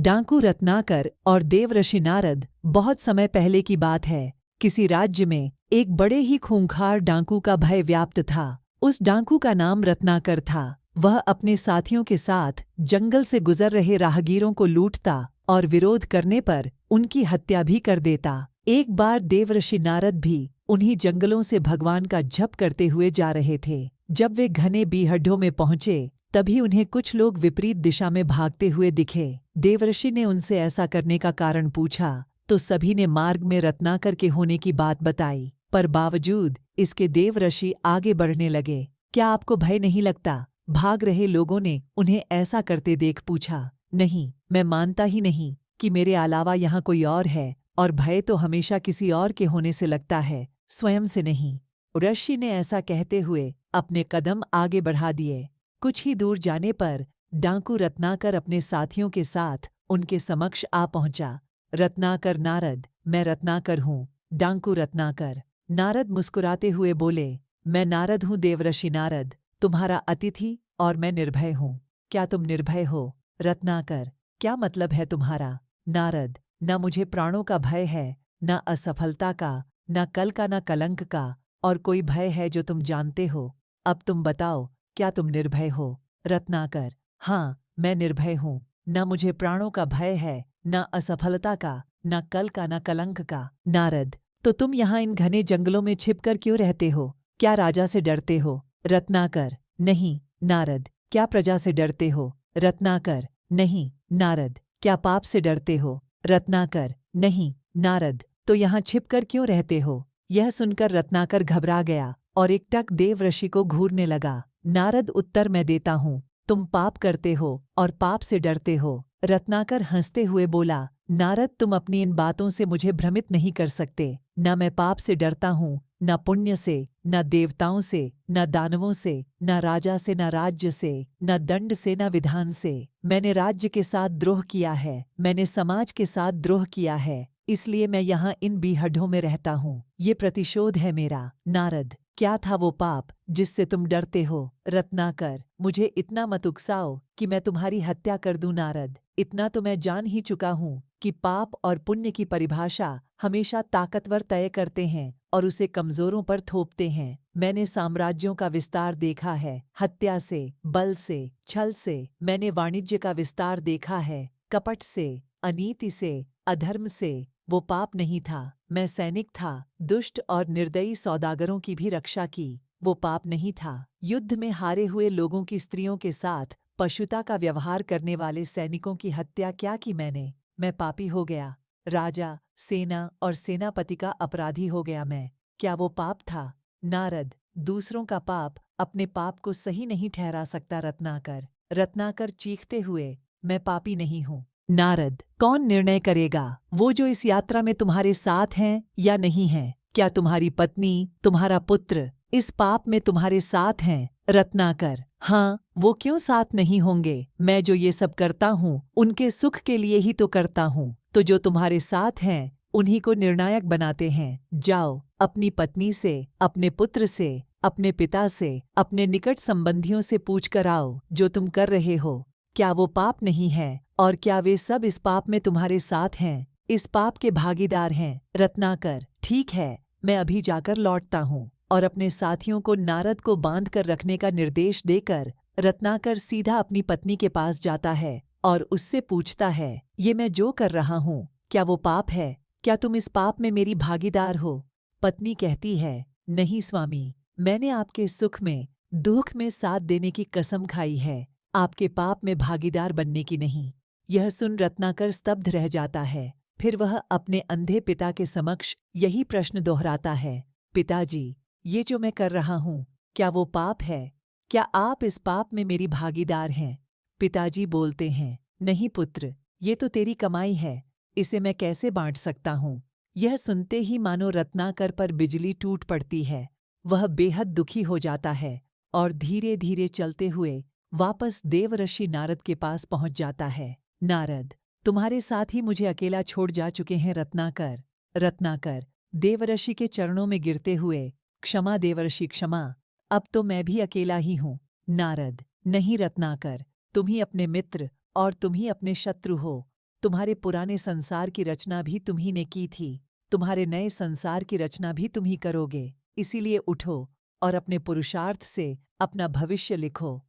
डाकू रत्नाकर और देवर्षि नारद। बहुत समय पहले की बात है। किसी राज्य में एक बड़े ही खूंखार डाकू का भय व्याप्त था। उस डाकू का नाम रत्नाकर था। वह अपने साथियों के साथ जंगल से गुजर रहे राहगीरों को लूटता और विरोध करने पर उनकी हत्या भी कर देता। एक बार देवर्षि नारद भी उन्हीं जंगलों से भगवान का जप करते हुए जा रहे थे। जब वे घने बीहड्ढों में पहुंचे तभी उन्हें कुछ लोग विपरीत दिशा में भागते हुए दिखे। देवर्षि ने उनसे ऐसा करने का कारण पूछा तो सभी ने मार्ग में रत्नाकर के होने की बात बताई, पर बावजूद इसके देवर्षि आगे बढ़ने लगे। क्या आपको भय नहीं लगता? भाग रहे लोगों ने उन्हें ऐसा करते देख पूछा। नहीं, मैं मानता ही नहीं कि मेरे अलावा यहाँ कोई और है, और भय तो हमेशा किसी और के होने से लगता है, स्वयं से नहीं। ऋषि ने ऐसा कहते हुए अपने कदम आगे बढ़ा दिए। कुछ ही दूर जाने पर डाकू रत्नाकर अपने साथियों के साथ उनके समक्ष आ पहुंचा। रत्नाकर नारद, मैं रत्नाकर हूँ। डाकू रत्नाकर। नारद मुस्कुराते हुए बोले, मैं नारद हूँ देवर्षि नारद, तुम्हारा अतिथि, और मैं निर्भय हूँ। क्या तुम निर्भय हो? रत्नाकर, क्या मतलब है तुम्हारा? नारद, न मुझे प्राणों का भय है, न असफलता का, न कल का, न कलंक का, और कोई भय है जो तुम जानते हो। अब तुम बताओ, क्या तुम निर्भय हो? रत्नाकर, हाँ, मैं निर्भय हूँ। न मुझे प्राणों का भय है, न असफलता का, न कल का, न कलंक का। नारद, तो तुम यहाँ इन घने जंगलों में छिपकर क्यों रहते हो? क्या राजा से डरते हो? रत्नाकर, नहीं। नारद, क्या प्रजा से डरते हो? रत्नाकर, नहीं। नारद, क्या पाप से डरते हो? रत्नाकर, नहीं। नारद, तो यहाँ छिपकर क्यों रहते हो? यह सुनकर रत्नाकर घबरा गया और एकटक देवर्षि को घूरने लगा। नारद उत्तर मैं देता हूँ, तुम पाप करते हो और पाप से डरते हो। रत्नाकर हंसते हुए बोला, नारद, तुम अपनी इन बातों से मुझे भ्रमित नहीं कर सकते। न मैं पाप से डरता हूँ, न पुण्य से, न देवताओं से, न दानवों से, न राजा से, न राज्य से, न दंड से, न विधान से। मैंने राज्य के साथ द्रोह किया है, मैंने समाज के साथ द्रोह किया है, इसलिए मैं यहाँ इन बीहड्ढों में रहता हूँ। ये प्रतिशोध है मेरा। नारद, क्या था वो पाप जिससे तुम डरते हो? रत्नाकर, मुझे इतना मत उकसाओ कि मैं तुम्हारी हत्या कर दूं। नारद, इतना तो मैं जान ही चुका हूँ कि पाप और पुण्य की परिभाषा हमेशा ताकतवर तय करते हैं और उसे कमजोरों पर थोपते हैं। मैंने साम्राज्यों का विस्तार देखा है, हत्या से, बल से, छल से। मैंने वाणिज्य का विस्तार देखा है, कपट से, अनीति से, अधर्म से। वो पाप नहीं था। मैं सैनिक था, दुष्ट और निर्दयी सौदागरों की भी रक्षा की। वो पाप नहीं था। युद्ध में हारे हुए लोगों की स्त्रियों के साथ पशुता का व्यवहार करने वाले सैनिकों की हत्या क्या की मैंने? मैं पापी हो गया। राजा, सेना और सेनापति का अपराधी हो गया मैं। क्या वो पाप था? नारद, दूसरों का पाप अपने पाप को सही नहीं ठहरा सकता। रत्नाकर। रत्नाकर चीखते हुए, मैं पापी नहीं हूँ। नारद, कौन निर्णय करेगा? वो जो इस यात्रा में तुम्हारे साथ हैं या नहीं हैं? क्या तुम्हारी पत्नी, तुम्हारा पुत्र इस पाप में तुम्हारे साथ हैं? रत्नाकर, हाँ, वो क्यों साथ नहीं होंगे? मैं जो ये सब करता हूँ उनके सुख के लिए ही तो करता हूँ। तो जो तुम्हारे साथ हैं उन्हीं को निर्णायक बनाते हैं। जाओ, अपनी पत्नी से, अपने पुत्र से, अपने पिता से, अपने निकट संबंधियों से पूछ कर आओ, जो तुम कर रहे हो क्या वो पाप नहीं है, और क्या वे सब इस पाप में तुम्हारे साथ हैं, इस पाप के भागीदार हैं? रत्नाकर, ठीक है, मैं अभी जाकर लौटता हूँ। और अपने साथियों को नारद को बांध कर रखने का निर्देश देकर रत्नाकर सीधा अपनी पत्नी के पास जाता है और उससे पूछता है, ये मैं जो कर रहा हूँ क्या वो पाप है? क्या तुम इस पाप में मेरी भागीदार हो? पत्नी कहती है, नहीं स्वामी, मैंने आपके सुख में, दुख में साथ देने की कसम खाई है, आपके पाप में भागीदार बनने की नहीं। यह सुन रत्नाकर स्तब्ध रह जाता है। फिर वह अपने अंधे पिता के समक्ष यही प्रश्न दोहराता है, पिताजी, ये जो मैं कर रहा हूँ क्या वो पाप है? क्या आप इस पाप में मेरी भागीदार हैं? पिताजी बोलते हैं, नहीं पुत्र, ये तो तेरी कमाई है, इसे मैं कैसे बांट सकता हूँ? यह सुनते ही मानो रत्नाकर पर बिजली टूट पड़ती है। वह बेहद दुखी हो जाता है और धीरे धीरे चलते हुए वापस देवर्षि नारद के पास पहुंच जाता है। नारद, तुम्हारे साथ ही मुझे अकेला छोड़ जा चुके हैं। रत्नाकर। रत्नाकर देवर्षि के चरणों में गिरते हुए, क्षमा देवर्षि क्षमा, अब तो मैं भी अकेला ही हूँ। नारद, नहीं रत्नाकर, तुम ही अपने मित्र और तुम ही अपने शत्रु हो। तुम्हारे पुराने संसार की रचना भी तुम्ही ने की थी, तुम्हारे नए संसार की रचना भी तुम ही करोगे। इसीलिए उठो और अपने पुरुषार्थ से अपना भविष्य लिखो।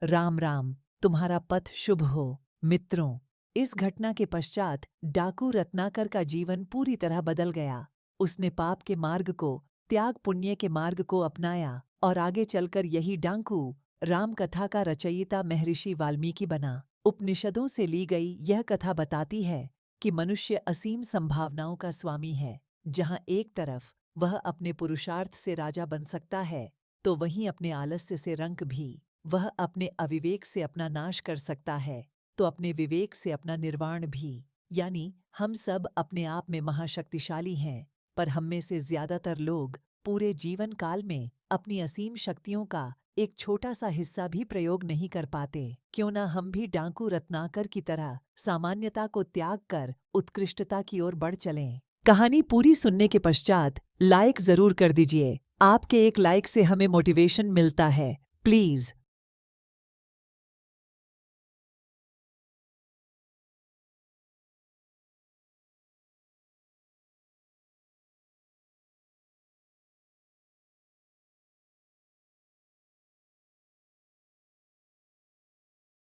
राम राम, तुम्हारा पथ शुभ हो। मित्रों, इस घटना के पश्चात डाकू रत्नाकर का जीवन पूरी तरह बदल गया। उसने पाप के मार्ग को त्याग पुण्य के मार्ग को अपनाया और आगे चलकर यही डाकू राम कथा का रचयिता महर्षि वाल्मीकि बना। उपनिषदों से ली गई यह कथा बताती है कि मनुष्य असीम संभावनाओं का स्वामी है। जहाँ एक तरफ वह अपने पुरुषार्थ से राजा बन सकता है, तो वहीं अपने आलस्य से रंक भी। वह अपने अविवेक से अपना नाश कर सकता है, तो अपने विवेक से अपना निर्वाण भी। यानी हम सब अपने आप में महाशक्तिशाली हैं, पर हम में से ज्यादातर लोग पूरे जीवन काल में अपनी असीम शक्तियों का एक छोटा सा हिस्सा भी प्रयोग नहीं कर पाते। क्यों न हम भी डाकू रत्नाकर की तरह सामान्यता को त्याग कर उत्कृष्टता की ओर बढ़ चलें। कहानी पूरी सुनने के पश्चात लाइक जरूर कर दीजिए। आपके एक लाइक से हमें मोटिवेशन मिलता है। प्लीज